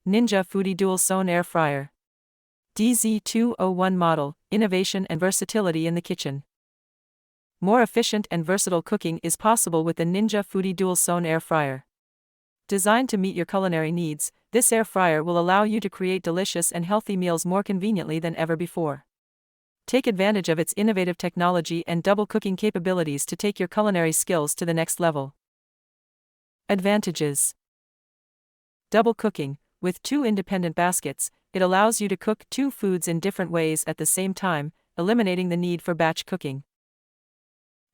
Ninja Foodi DualZone Air Fryer. DZ201 model, innovation and versatility in the kitchen. More efficient and versatile cooking is possible with the Ninja Foodi DualZone Air Fryer. Designed to meet your culinary needs, this air fryer will allow you to create delicious and healthy meals more conveniently than ever before. Take advantage of its innovative technology and double cooking capabilities to take your culinary skills to the next level. Advantages: double cooking. With two independent baskets, it allows you to cook two foods in different ways at the same time, eliminating the need for batch cooking.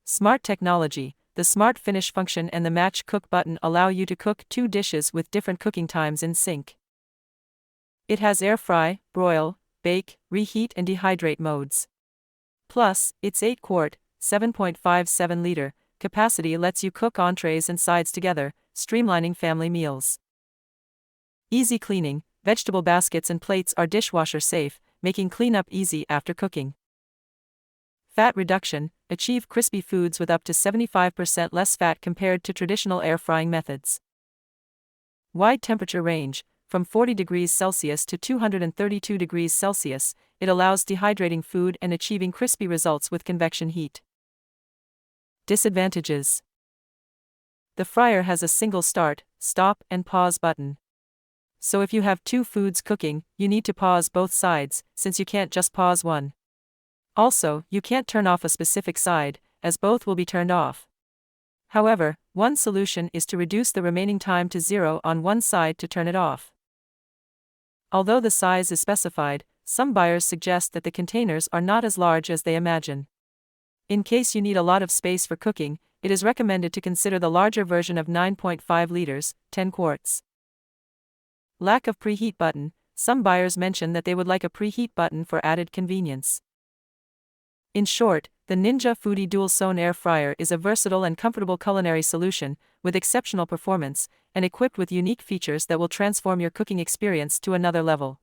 Smart technology. The Smart Finish function and the Match Cook button allow you to cook two dishes with different cooking times in sync. It has air fry, broil, bake, reheat and dehydrate modes. Plus, its 8-quart, 7.57-liter capacity lets you cook entrees and sides together, streamlining family meals. Easy cleaning. Vegetable baskets and plates are dishwasher safe, making cleanup easy after cooking. Fat reduction. Achieve crispy foods with up to 75% less fat compared to traditional air frying methods. Wide temperature range. From 40 degrees Celsius to 232 degrees Celsius, it allows dehydrating food and achieving crispy results with convection heat. Disadvantages: the fryer has a single start, stop, and pause button. So if you have two foods cooking, you need to pause both sides, since you can't just pause one. Also, you can't turn off a specific side, as both will be turned off. However, one solution is to reduce the remaining time to 0 on one side to turn it off. Although the size is specified, some buyers suggest that the containers are not as large as they imagine. In case you need a lot of space for cooking, it is recommended to consider the larger version of 9.5 liters, 10 quarts. Lack of preheat button. Some buyers mention that they would like a preheat button for added convenience. In short, the Ninja Foodi DualZone Air Fryer is a versatile and comfortable culinary solution, with exceptional performance, and equipped with unique features that will transform your cooking experience to another level.